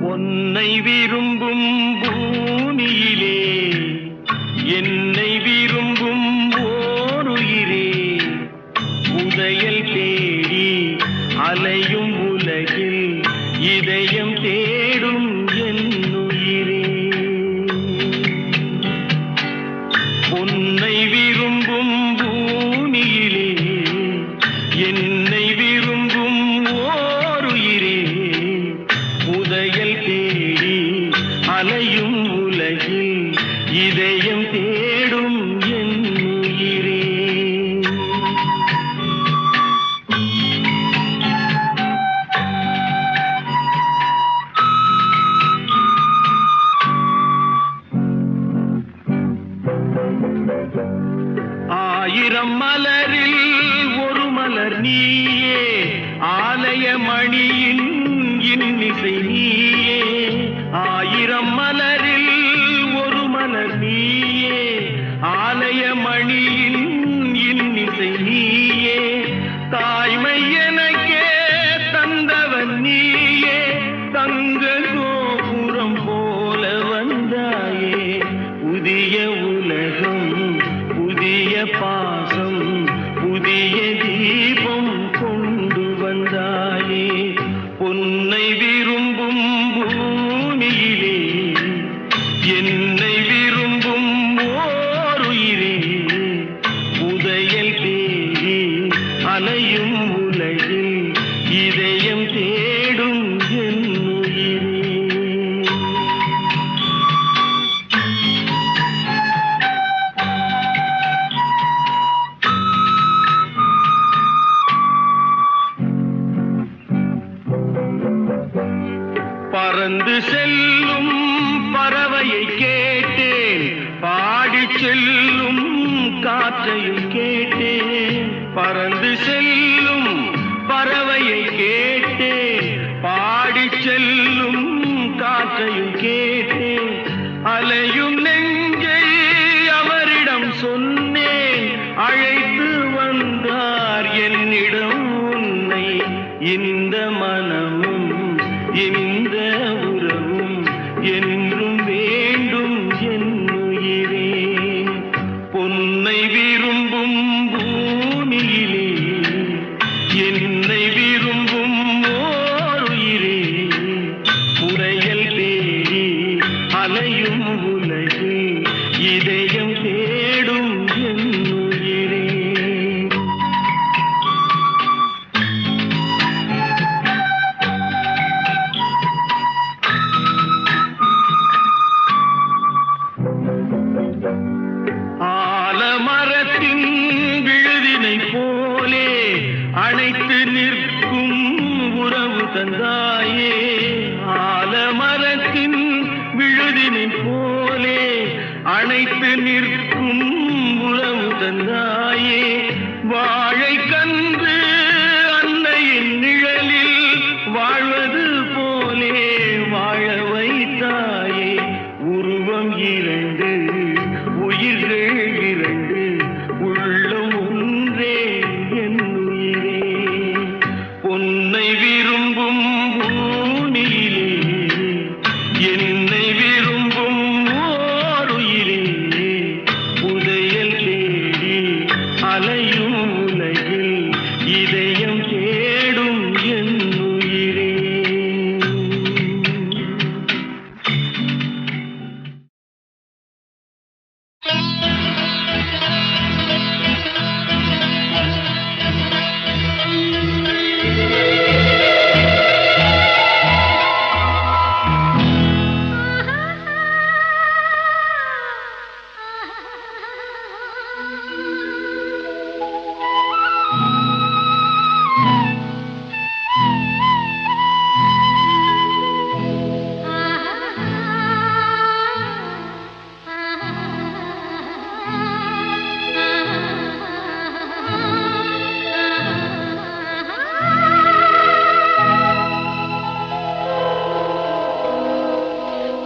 பொன்னை விரும்பும் பூமியிலே என்னை விரும்பும் ஓருயிரே, உதயல் தேடி அலையும் உலகில் இதயம் தேடும் என்னுயிரே. பொன்னை விரும்பும் பூமியிலே என்னை விரும்பும் ஓருயிரே, உதயல் தேடி அலையும் உலகில் இதயம் தேடும் என்னுயிரே. ஆயிரம் மலரில் ஒரு மலர் நீயே, ஆலய மணியின் இன்னிசை நீயே. ஆயிரம் மலரில் ஒரு மலர் நீயே, ஆலய மணியின் இன்னிசை நீயே. தாய்மை எனக்கே தந்தவன் நீயே, தங்க கோபுரம் போல வந்தாயே. புதிய உலகம் புதிய பாசம் புதிய தீபம் கொண்டு வந்தாயே. பொன்னை விரும்பும் பூமியிலே என்னை விரும்பும் ஓருயிரே, உதயல் தேடி அலையும் உலகில் இதயம் தேடும் என்னுயிரே. பறந்து செல்லும் பறவையை கேட்டேன், பாடிச் செல்லும் காற்றையும் கேட்டேன். பறந்து செல்லும் பறவையை கேட்டேன், பாடிச் செல்லும் காற்றையும் கேட்டேன். அலையும் நெஞ்சை அவரிடம் சொன்னேன், அழைத்து வந்தார் என்னிடம் உன்னை. இந்த மனமும் இந்த உறவும் என்றும் வேண்டும் என்னுயிரே. பொன்னை விரும்பும் பூமியிலே என்னை விரும்பும் ஓருயிரே, உரையல் தேடி அலையும் உலகில் இதயம் தேடும் என்னுயிரே. ஆலமரத்தின் விழுதினை போலே அணைத்து நிற்கும் உறவு தந்தாயே. ஆலமரத்தின் விழுதினை போலே அணைத்து நிற்கும் உறவு தந்தாயே. வாழை கன்று அன்னையின் நிழலில் வாழ்வது போலே வாழ வைத்தாயே. உருவம் இரண்டு உயிர்கள் இரண்டு, உள்ளம் ஒன்றே என்னுயிரே. பொன்னை விரும்பும் பூமியிலே என்னை விரும்பும் ஓருயிரே, உதயல் தேடி அலையும் உலகில் இதயம் தேடும் என்னுயிரே.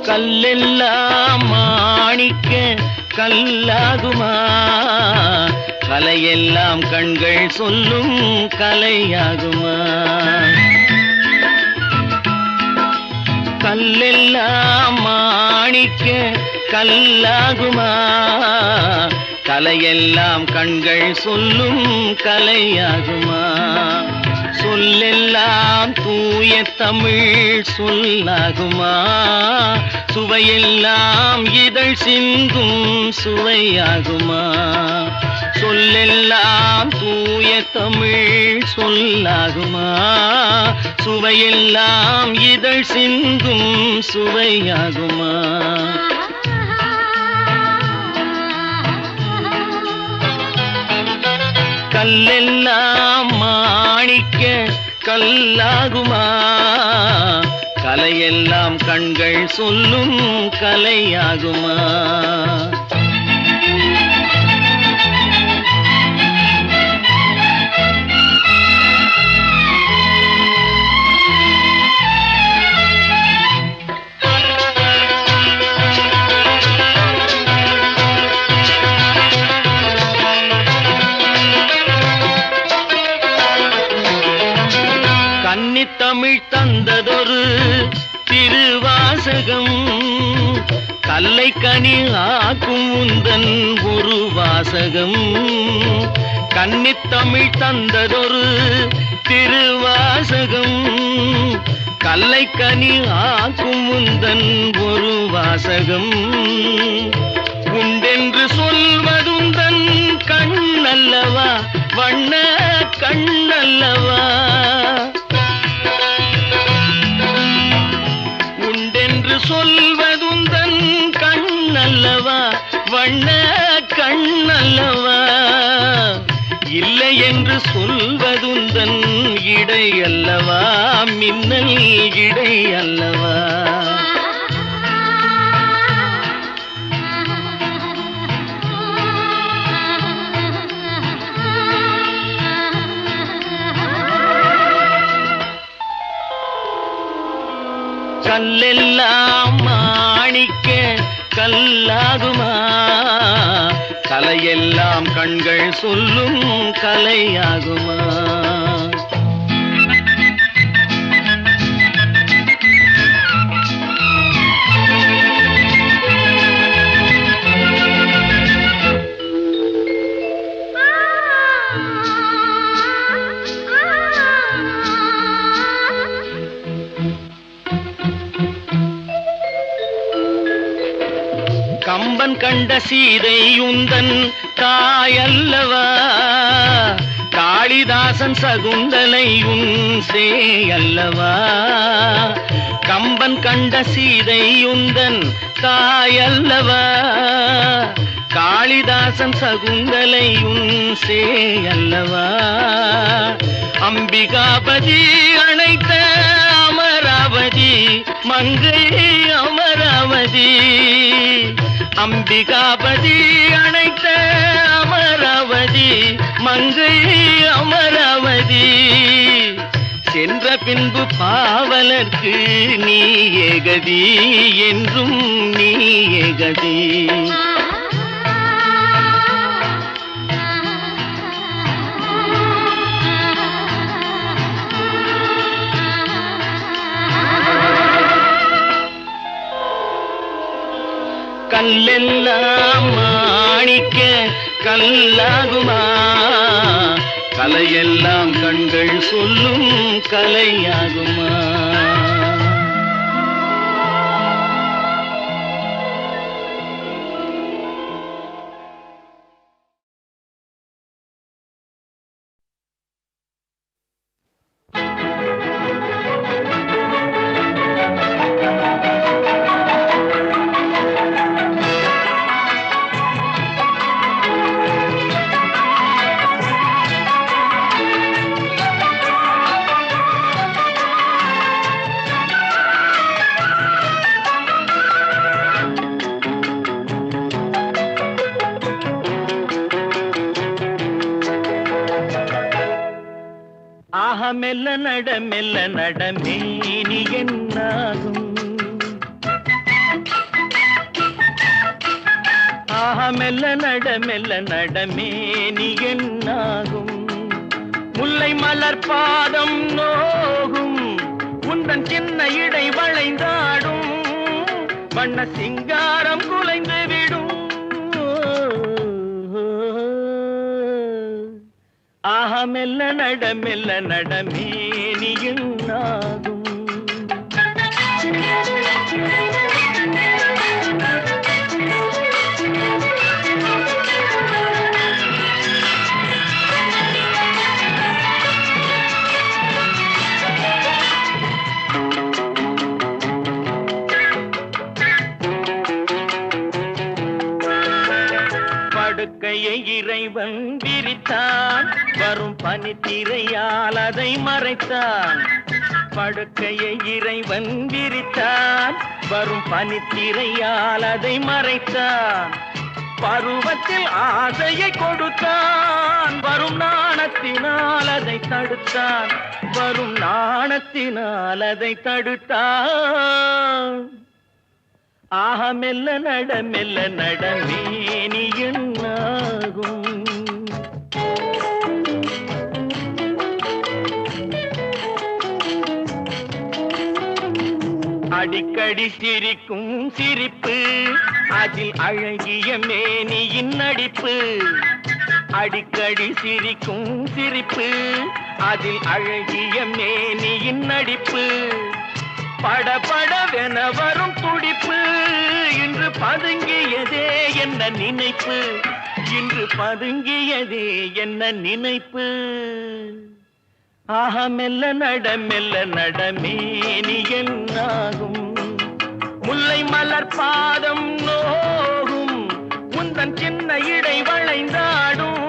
கல்லெல்லாம் மாணிக்க கல்லாகுமா, கலையெல்லாம் கண்கள் சொல்லும் கலையாகுமா. கல்லெல்லாம் மாணிக்க கல்லாகுமா, கலையெல்லாம் கண்கள் சொல்லும் கலையாகுமா, சொல்லெல்லாம் தூய தமிழ் சொல்லாகுமா, சுவையெல்லாம் இதழ் சிந்தும் சுவையாகுமா, சொல்லெல்லாம் தூய தமிழ் சொல்லாகுமா, சுவையெல்லாம் இதழ் சிந்தும் சுவையாகுமா. கல்லெல்லாம் மாணிக்க கல்லாகுமா, கலையெல்லாம் கண்கள் சொல்லும் கலையாகுமா. தமிழ் தந்ததொரு திருவாசகம், கல்லை கனி ஆக்கும் உந்தன் ஒரு வாசகம். கன்னித்தமிழ் தந்ததொரு திருவாசகம், கல்லை கனி ஆக்கும் உந்தன் ஒரு வாசகம். உண்டென்று சொல்வதுந்தன் கண்ணல்லவா, வண்ண கண்ணல்லவா, சொல்வதுந்தன் கண்ணல்லவா, வண்ண கண்ணல்லவா, இல்லை என்று சொல்வதுந்தன் இடை அல்லவா, மின்னல் இடை அல்லவா. கல்லெல்லாம் மாணிக்க கல்லாகுமா, கலையெல்லாம் கண்கள் சொல்லும் கலையாகுமா. கம்பன் கண்ட சீதை உந்தன் தாயல்லவா, காளிதாசன் சகுந்தலை உன் சேயல்லவா. கம்பன் கண்ட சீதை உந்தன் தாயல்லவா, காளிதாசன் சகுந்தலை உன் சேயல்லவா. அம்பிகாபதி அணைத்த அமராவதி மங்கை அமராவதி, அம்பிகாபதி அணைத்த அமராவதி மங்கை அமராவதி. சென்ற பின்பு பாவலர்க்கு நீ ஏகதி, என்றும் நீ ஏகதி. கல்லெல்லாம் மாணிக்க கல்லாகுமா, கலையெல்லாம் கண்கள் சொல்லும் கலையாகுமா. மெல்ல நட மேனி என்னாகும், ஆஹா மெல்ல நட மேனி என்னாகும். முல்லை மலர் பாதம் நோகும், உந்தன் சின்ன இடை வளைந்தாடும். வண்ண சிங்காரம் குலைந்து விடும். ஆஹா மெல்ல நடமேனியும் நாகும். படுக்கையை இறைவன் விரித்தான், வரும் பனித்திரையால் அதை மறைத்தான். படுக்கையை இறைவன் விரித்தான், வரும் பனித்திரையால் அதை மறைத்தான். பருவத்தில் ஆசையை கொடுத்தான், வரும் நாணத்தினால் அதை தடுத்தான். வரும் நாணத்தினால் அதை தடுத்தான். ஆஹா மெல்ல நடமேனி என்னாகும். அடிக்கடி சிரிக்கும் சிரிப்பு, அதில் அழகிய மேனியின் நடிப்பு. அடிக்கடி சிரிக்கும் சிரிப்பு, அதில் அழகிய மேனியின் நடிப்பு. படபடவென வரும் துடிப்பு, இன்று பதுங்கியதே என்ன நினைப்பு. இன்று பதுங்கியதே என்ன நினைப்பு. ஆஹா மெல்ல நடமேனி என்னாகும். முல்லை மலர் பாதம் நோகும், உந்தன் சின்ன இடை வளைந்தாடும்.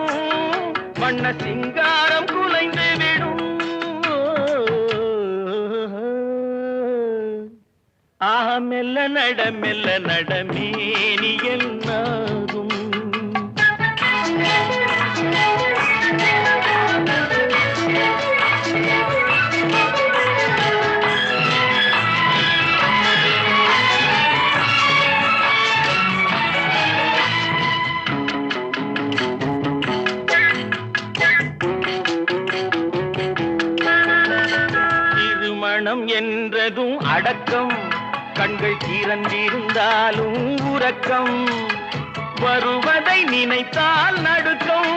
வண்ண சிங்காரம் குலைந்து விடும். ஆஹா மெல்ல நடமேனி என்னாகும். திருமணம் என்றதும் அடக்கம், கண்கள் திறந்திருந்தாலும் உறக்கம். வருவதை நினைத்தால் நடுக்கம்,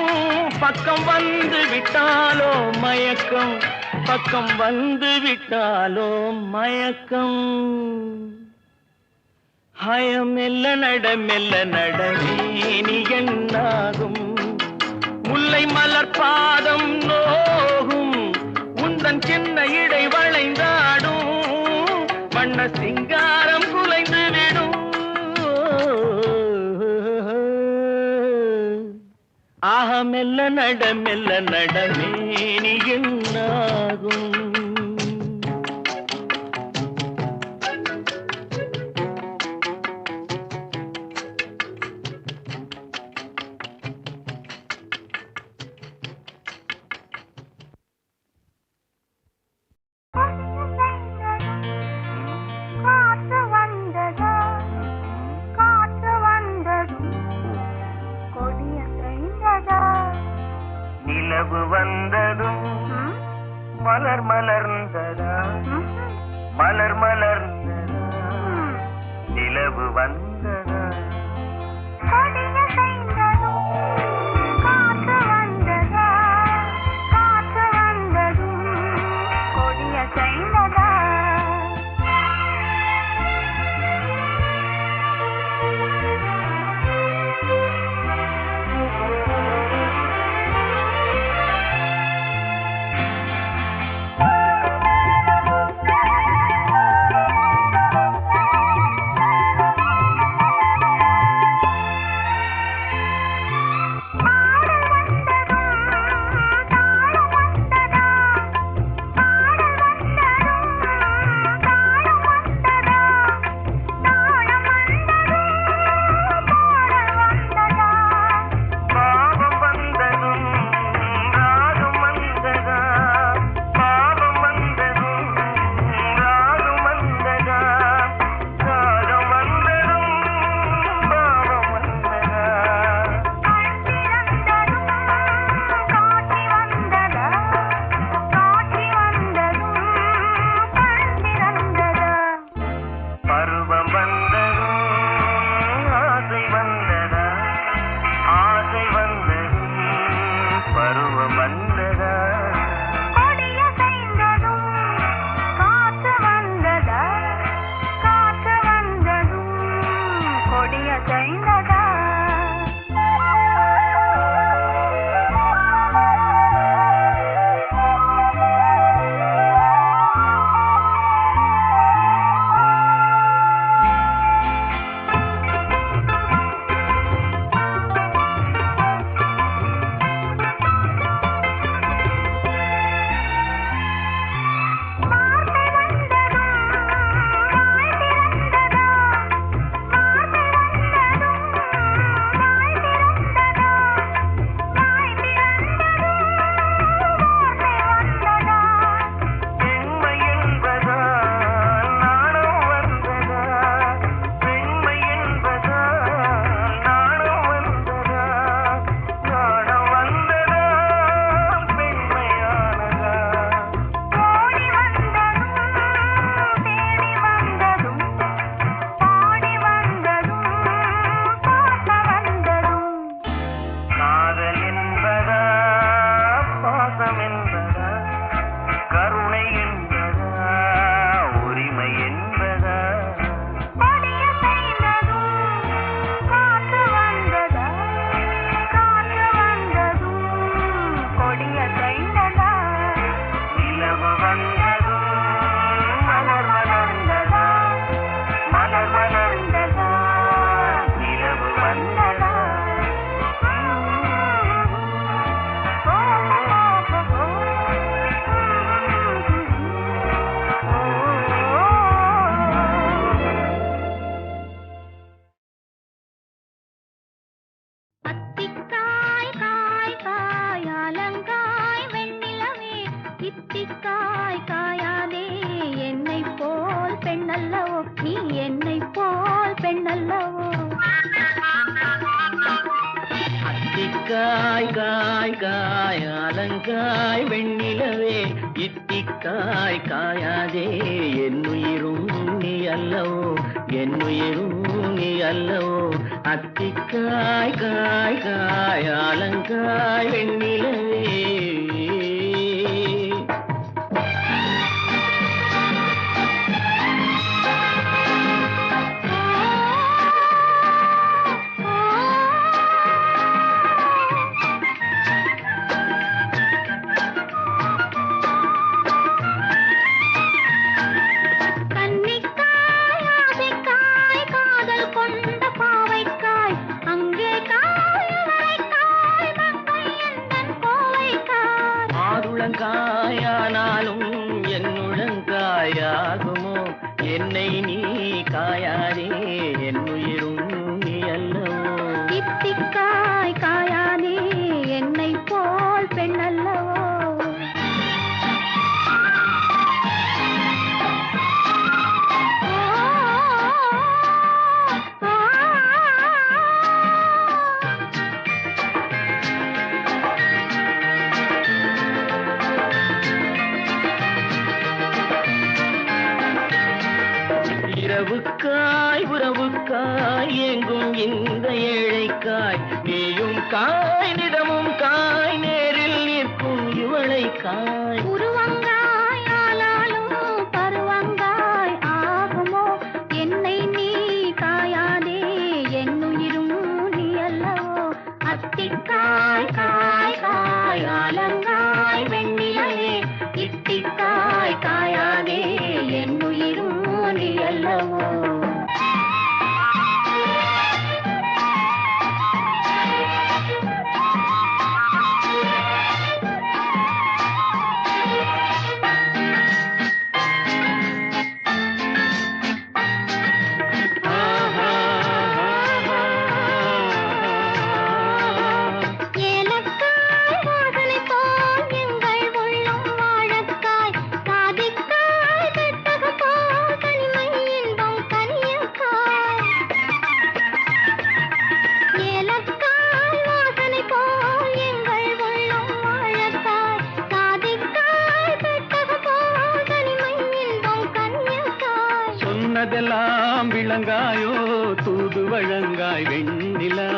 பக்கம் வந்து விட்டாலோ மயக்கம். பக்கம் வந்து விட்டாலோ மயக்கம். ஹயம் மெல்ல நடமேனி என்னாகும். முல்லை மலர் பாதம் நோகும், உந்தன் சின்ன இடை வளைந்தாடும். வண்ண சிங்காரம் குலைந்து விடும். ஆஹா மெல்ல நடமேனி என்னாகும். நிலவு வந்ததும் மலர் மலர்ந்ததா, மலர் மலர்ந்ததா, நிலவு வந்ததா. நிலவு வந்ததோ மலர் மலர்ந்ததா மலர் மலர்ந்ததா நிலவு வந்ததா தித்திக்காய் காயாதே என்னை போல் பெண்ணல்லவோ நீ என்னை போல் பெண்ணல்லவோ அத்திக்காய் காய் காய் அலங்காய் வெண்ணிலவே இத்திக்காய் காயாதே என்னுயிரும் நீ அல்லவோ என்னுயிரும் நீ அல்லவோ அத்திக்காய் காய் காய் அலங்காய் வெண்ணிலவே காயானாலும் என்னுடங்காயாகுமோ என்னை நீ காயாதே என்னுயிரும் நீ அல்லவோ தித்திக்காய் காயாதே என்னை போல் பெண்ணல்லவோ இரவுக்காய் உறவுக்காய் எங்கும் இந்த ஏழைக்காய் நீயும் காய் நிதமும் காய் நேரில் நிற்கும் இவளை காய் உருவங்காய் ஆனாலும் பருவங்காய் ஆகுமோ என்னை நீ காயாதே என்னுயிரும் நீ அல்லவோ அத்திக்காய் காய் காய் அலங்காய் வெண்ணிலவே இத்திக்காய் காயாதே என்னுயிரும் நீ அல்லவோ சொன்னதெல்லாம் விளங்காயோ தூது வழங்காய் வெண்ணிலா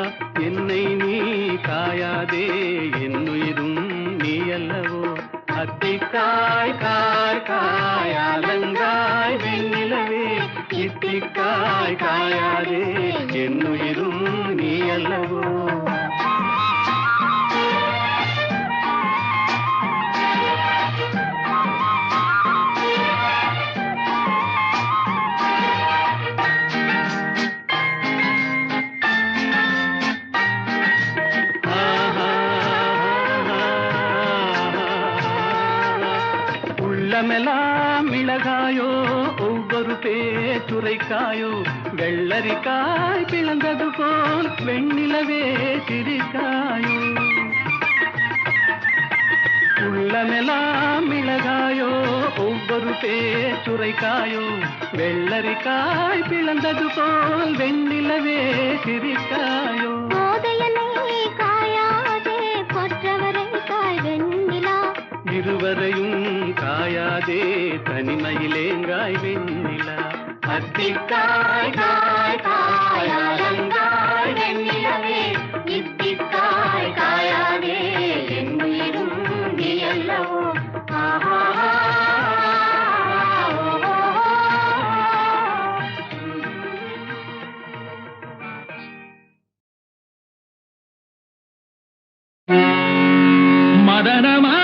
என்னை நீ காயாதே என்னுயிரும் நீ அல்லவோ அத்திக்காய் காய் காய் அலங்காய் வெண்ணிலவே இத்திக்காய் காயாதே என்னுயிரும் நீ அல்லவோ உள்ளமெல்லாம் மிளகாயோ ஒவ்வொரு பேச்சுரைக்காயோ வெள்ளரிக்காய் பிளந்தது போல் வெண்ணிலவே சிரிக்காயோ உள்ளமெல்லாம் மிளகாயோ ஒவ்வொரு பேச்சுரைக்காயோ வெள்ளரிக்காய் பிளந்தது போல் வெண்ணிலவே சிரிக்காயோ இருவரையும் காயாதே தனிமையிலேங்காய் வெண்ணிலா அத்திக்காய் காய் காய் அலங்காய் வெண்ணிலவே இத்திக்காய் காயாதே என்னுயிரும் நீ அல்லவோ மதனமா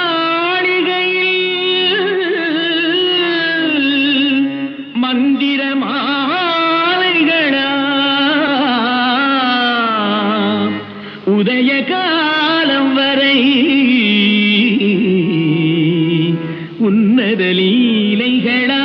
உன்னத லீலைகளா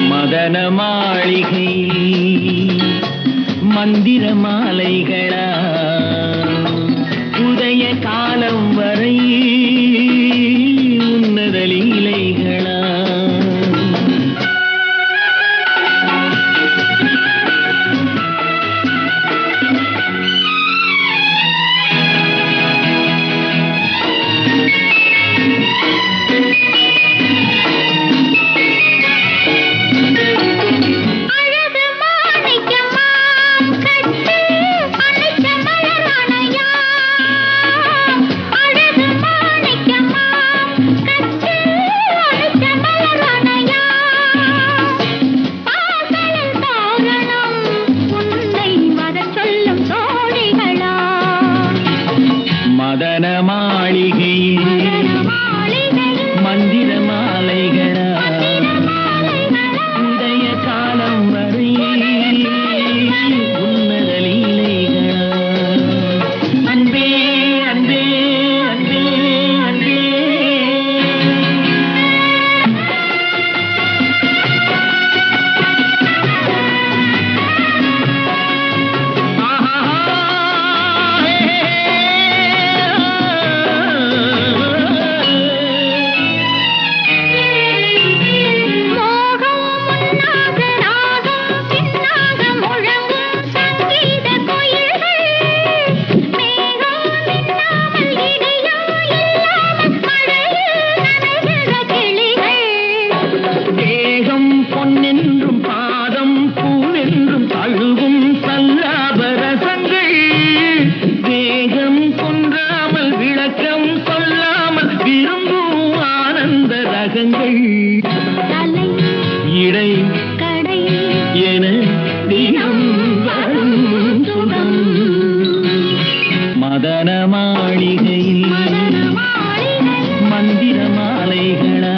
மதன மாளிகை மந்திர மாலைகளா உதய காலம் வரை உன்னத லீலைகளா மதன மாளிகையில் மந்திர மாலைகளா உதய காலம் வரை உன்னத லீலைகளா அன்பே அன்பே அன்பே அன்பே பொன்னென்றும் பாதம் பூவென்றும் தழுவும் சல்லாபரசங்கள் வேகம் கொன்றாமல் விளக்கம் சொல்லாமல் விரும்பும் ஆனந்த ரகங்கள் இடை கடை என தினம் வரும் சுகம் மதன மாளிகையில் மந்திர மாலைகளா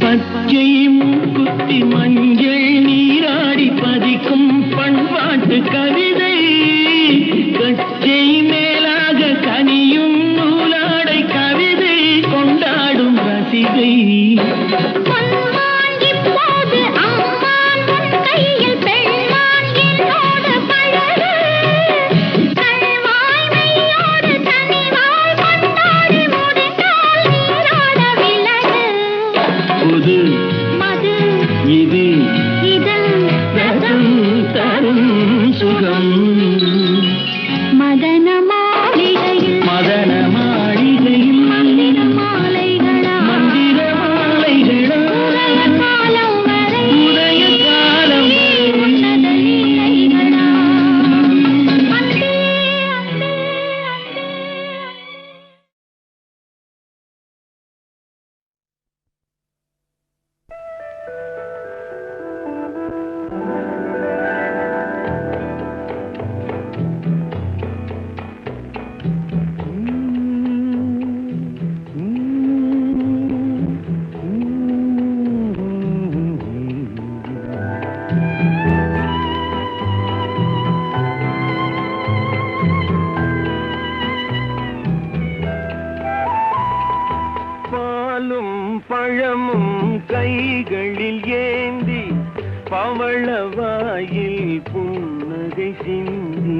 பச்சை மூக்குத்தி மஞ்சள் நீராடி பதிக்கும் பண்பாட்டு கவிதை கச்சை மேலாக கனியும் நூலாடை கவிதை கொண்டாடும் ரசிகை இது ரசம் தரும் சுகம் மதன மாளிகையில் மந்திர மாலைகளா காலம் வரை உதய காலம் உன்னத லீலைகளா அன்பே அன்பே பழமும் கைகளில் ஏந்தி பவளவாயில் புன்னகை சிந்தி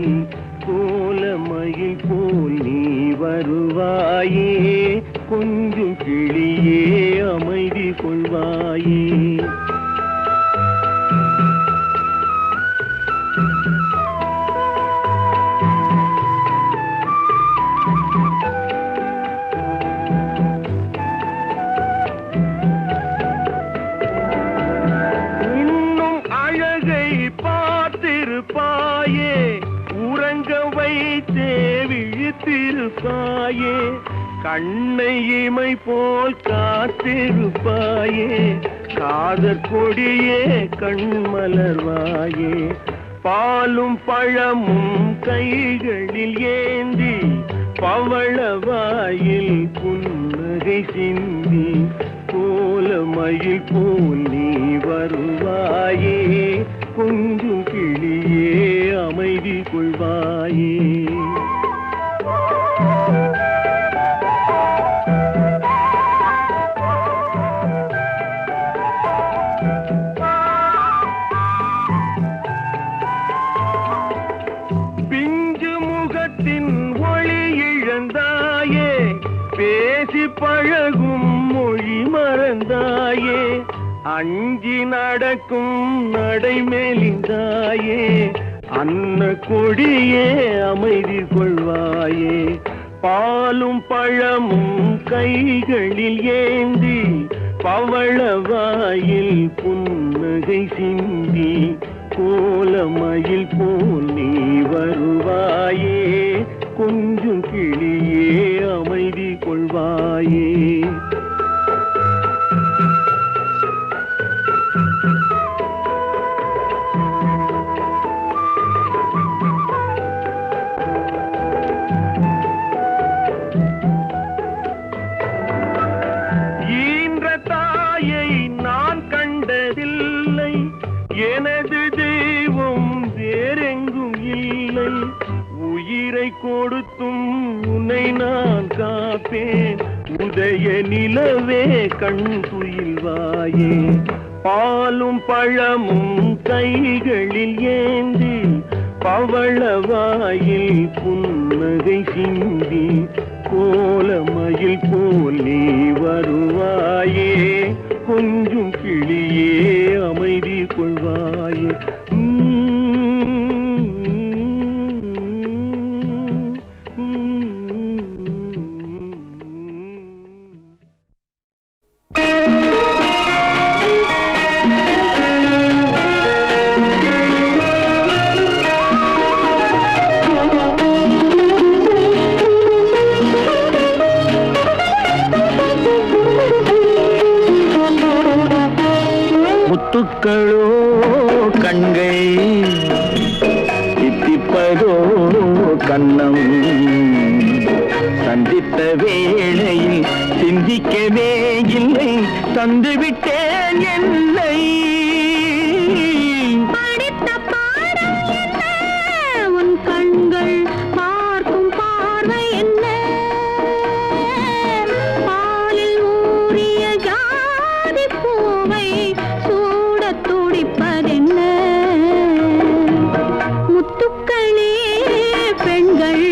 கோலமயில் போல் நீ வருவாயே கொஞ்சம் கிளியே அமைதி கொள்வாயே. இன்னும் அழகை பார்த்திருப்பாயே, உறங்க வைத்தே விழித்திருப்பாயே, கண்ணை இமை போல் காத்திருப்பாயே, காதற் கொடியே கண்மலர்வாயே. பாலும் பழமும் கைகளில் ஏந்தி பவளவாயில் புன்னகை சிந்தி கோலமயில் போல் நீ வருவாயே. கொஞ்சம் கிளியே அமைதி கொள்வாயே. பேசி பழகும் மொழி மறந்தாயே, அஞ்சி நடக்கும் நடைமேலிந்தாயே, அன்ன கொடியே அமைதி கொள்வாயே. பாலும் பழமும் கைகளில் ஏந்தி பவளவாயில் புன்னகை சிந்தி கோலமயில் போல் நீ வருவாயே. கொஞ்சம் கிளியே அமைதி கொள்வாயே. ஈன்ற தாயை நான் கண்டதில்லை, எனது தெய்வம் வேறெங்கும் இல்லை. உயிரை கொடுத்தும் உன்னை நான் காப்பேன், உதய நிலவே கண் துயில்வாயே. பாலும் பழமும் கைகளில் ஏந்தி பவளவாயில் புன்னகை சிந்தி கோலமயில் போல் நீ வருவாயே. கொஞ்சம் கிளியே அமைதி கொள்வாயே. முத்துக்களோ கண்கை, தித்திப்பதோ கண்ணம், சந்தித்த வேளையில் சிந்திக்கவே இல்லை, தந்துவிட்டேன் என்னை. படித்த பாடம் என்ன, உன் கண்கள் பார்க்கும் பார்வை என்ன, பாலில் ஊறிய ஜாதி பூவை சூடத் துடிப்பதென்ன. முத்துக்களே பெண்கள்,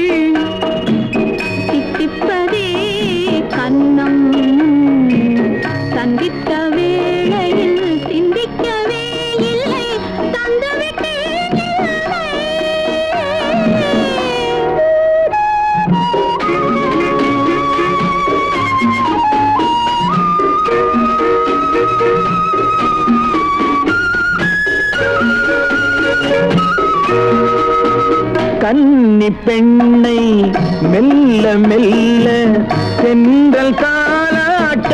தித்திப்பதே கண்ணம், சந்தித்த வேளையில் சிந்திக்கவே இல்லை, தந்துவிட்டேன் என்னை. கன்னி பெண்ணை மெல்ல மெல்ல சென்றல் காலாட்ட,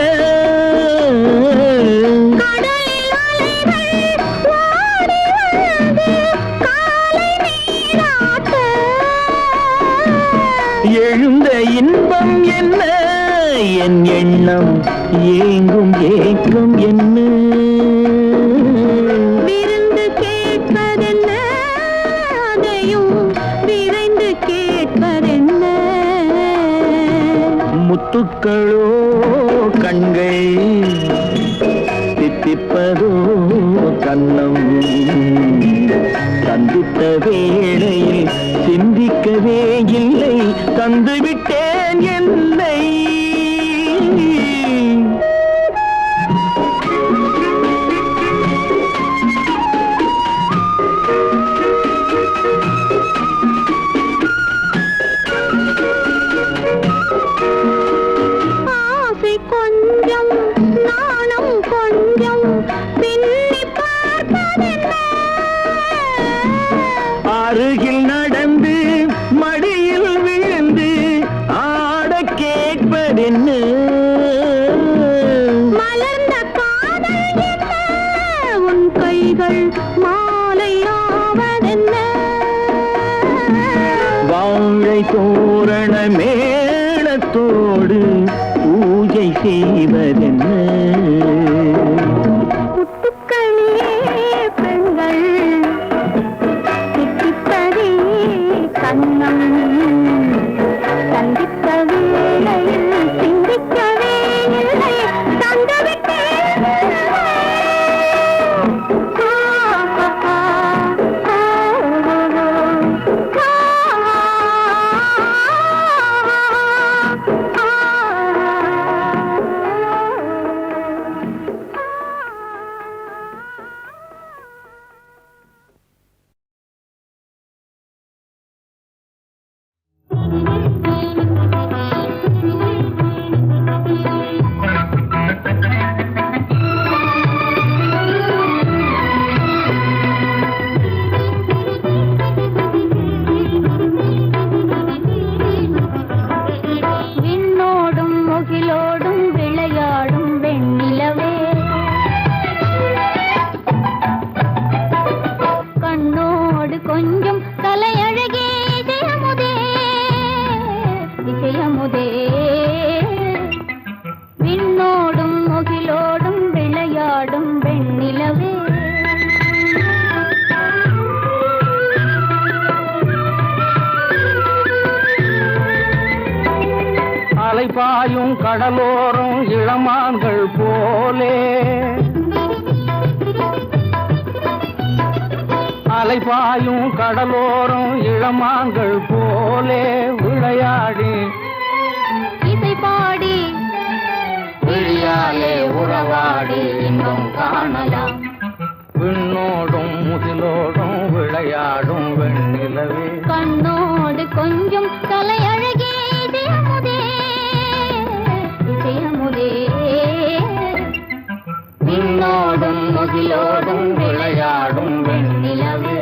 கடலில் அலைகள் ஓடி வந்து காலை நீராட்ட, எழுந்த இன்பம் என்ன, என் எண்ணம் ஏங்கும் ஏக்கம் என்ன. விருந்து கேட்பதென்ன, அதையும் விரைந்து கேட்பதென்ன. முத்துக்களோ கண்கை, தித்திப்பதோ கண்ணம், சந்தித்த வேளையில் சிந்திக்கவே இல்லை, தந்துவிட்டேன் என்னை. கொஞ்சம் நாணம் கொஞ்சம் பின்னி பார்ப்பதென்ன அருகில் நடந்து மடியில் விழுந்து ஆட கேட்பதென்ன மலர்ந்த காதல் என்ன உன் கைகள் மாலையாவதென்ன வாழை தோரண மேளத்தோடு பூஜை செய்வதென்ன முத்துக்களே பெண்கள் தித்திப்பதே கண்ணம் சந்தித்த வேளையில் சிந்திக்கவே இல்லை தந்துவிட்டேன் விண்ணோடும் முகிலோடும் விளையாடும் வெண்ணிலவே கண்ணோடு கொஞ்சம் தலையழகே ஜெயமுதே விஜயமுதே விண்ணோடும் முகிலோடும் விளையாடும் வெண்ணிலவே அலைபாயும் கடலோரம் இளமான்கள் போலே அலைபாயும் கடலோரம் இளமான்கள் போலே விளையாடி இசை பாடி விழியாலே உறவாடி இன்பம் காணலாம் விண்ணோடும் முகிலோடும் விளையாடும் வெண்ணிலவே கண்ணோடு கொஞ்சம் தலையழகே ஜெயமுதே ஜெயமுதே விண்ணோடும் முகிலோடும் விளையாடும் வெண்ணிலவே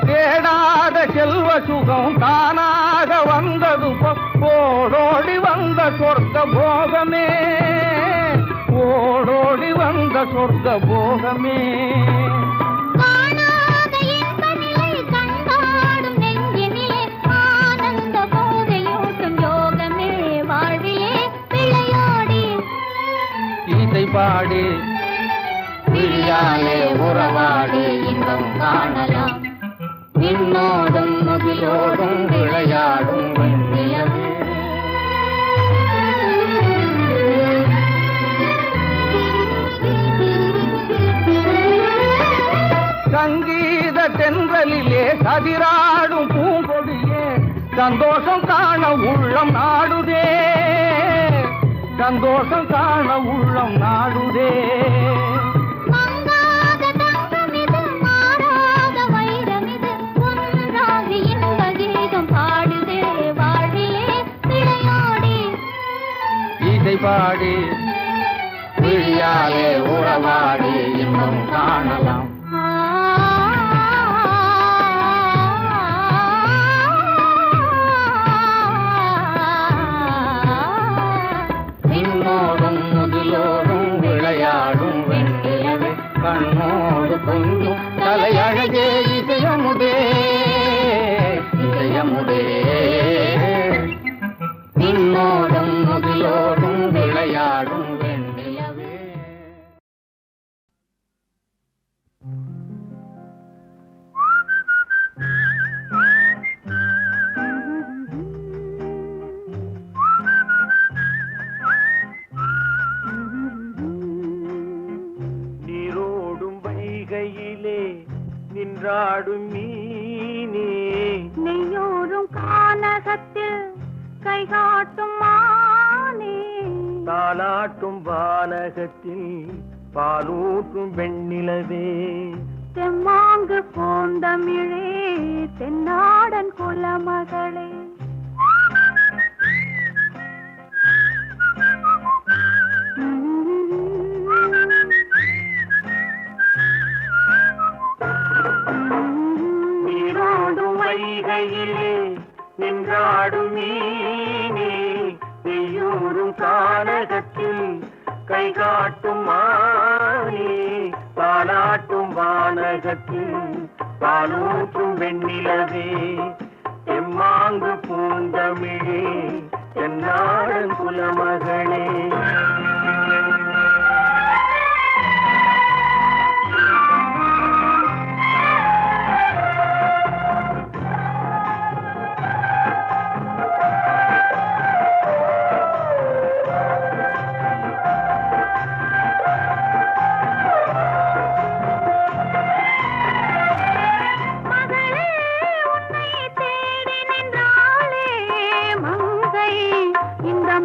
தேடாத செல்வ சுகம் தானாக வந்தது ஓடோடி வந்த சொர்க்க போகமே ஓடோடி வந்த சொர்க்க போகமே காணாத இன்ப நிலை கண்டாடும் நெஞ்சினிலே ஆனந்த போதையூட்டும் யோகமே வாழ்விலே விளையாடி இசை பாடி விழியாலே உறவாடி இன்பம் காணலாம் விண்ணோடும் முகிலோடும் விளையாடும் வெண்ணிலவே சங்கீத தென்றலிலே சதிராடும் பூங்கொடியே சந்தோஷம் காண உள்ளம் நாடுதே சந்தோஷம் காண உள்ளம் நாடுதே மங்காத தங்கமிது மாறாத வைரமிது ஒன்றாகி இன்ப கீதம் பாடுதே வாழ்விலே விளையாடி இசை பாடி விழியாலே உறவாடி இன்பம் காணலாம் விண்ணோடும் முகிலோடும் விளையாடும் வெண்ணிலவே கண்ணோடு கொஞ்சம் தலையழகே இசையமுதே இசையமுதே விண்ணோடும் முகிலோடும் விளையாடும் வெண்ணிலவே நீரோடும் வைகையிலே நின்றாடும் மீனே நெய்யோரும் கானகத்தில் கைகாட்டும் மானே தாலாட்டும் வானகத்தில் பாலூட்டும் வெண்ணிலவே தெம்மாங்கு பூந்தமிழே தென்னாடன் குலமகளே நீரோடும் வைகையிலே நின்றாடும் மீனே நெய்யூரும் கானகத்தில் கை காட்டும் மானே பாலாட்டும் வானகத்தில் பாலூற்றும் வெண்ணிலவே எம்மாங்கு பூந்தமிழே தென்னாடன் குலமகளே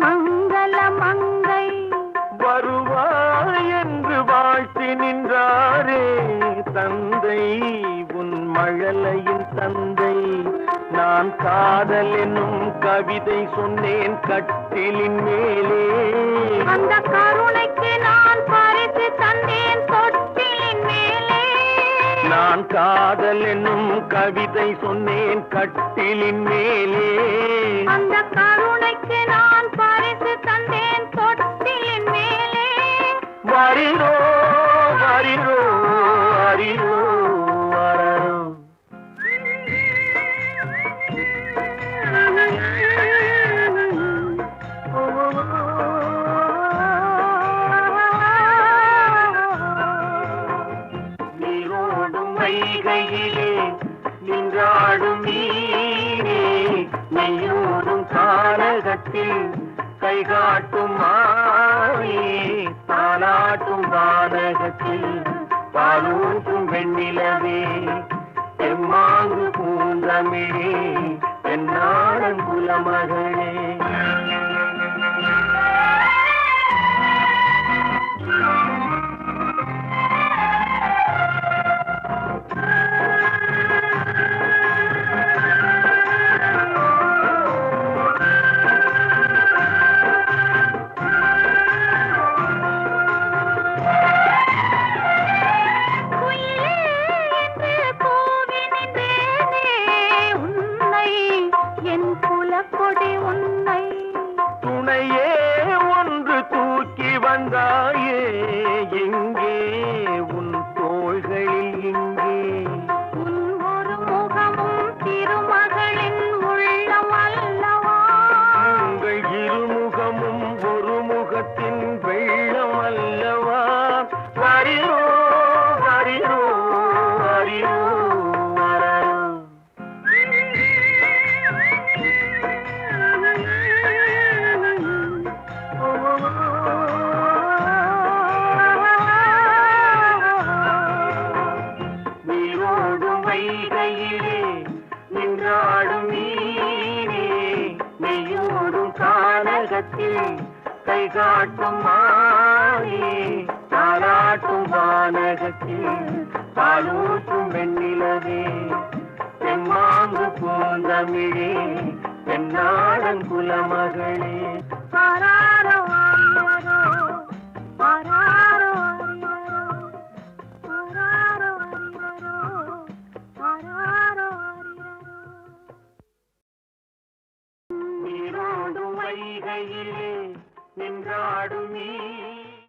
மங்கள மங்கை வருவாய் என்று வாழ்த்தி நின்றாரே தந்தை உன் மழலையின் தந்தை நான் காதல் என்னும் கவிதை சொன்னேன் கட்டிலின் மேலே அந்த கருணைக்கு நான் பரிசு தந்தேன் தொட்டிலின் மேலே நான் காதல் என்னும் கவிதை சொன்னேன் கட்டிலின் மேலே அந்த கருணைக்கு நான் பரிசு தந்தேன் தொட்டிலின் மேலே வரிரோ வரிரோ அரிரோ வரரோ நீரோடும் வைகையிலே நின்றாடும் மீனே நெய்யூரும் கானகத்தில் கை காட்டும் மாயே பாலாட்டும் வானகத்தில் பாலூட்டும் வெண்ணிலவே எம்மாங்கு பூந்தமிழே தென்னாடன் குலமகளே துணையே ஒன்று தூக்கி வந்தாயே எங்கே உன் தோள்களில் இங்கே உன் ஒரு முகமும் திருமகளின் உள்ளம் அல்லவா உங்கள் இருமுகமும் ஒரு முகத்தின் வெள்ளம் அல்லவா வரிரோ வரிரோ வரிரோ வரரோ நீரோடும் வைகையிலே நின்றாடும் மீனே நெய்யூரும் கானகத்தில் கை காட்டும் மானே தாலாட்டும் வானகத்தில் பாலூட்டும் வெண்ணிலவே தெம்மாங்கு பூந்தமிழே தென்னாடன் குலமகளே ஆராரோ ஆரிரரோ ஆராரோ ஆரிரரோ ஆராரோ ஆரிரரோ ஆராரோ ஆரிரரோ நீரோடும் வைகையிலே நின்றாடும் மீனே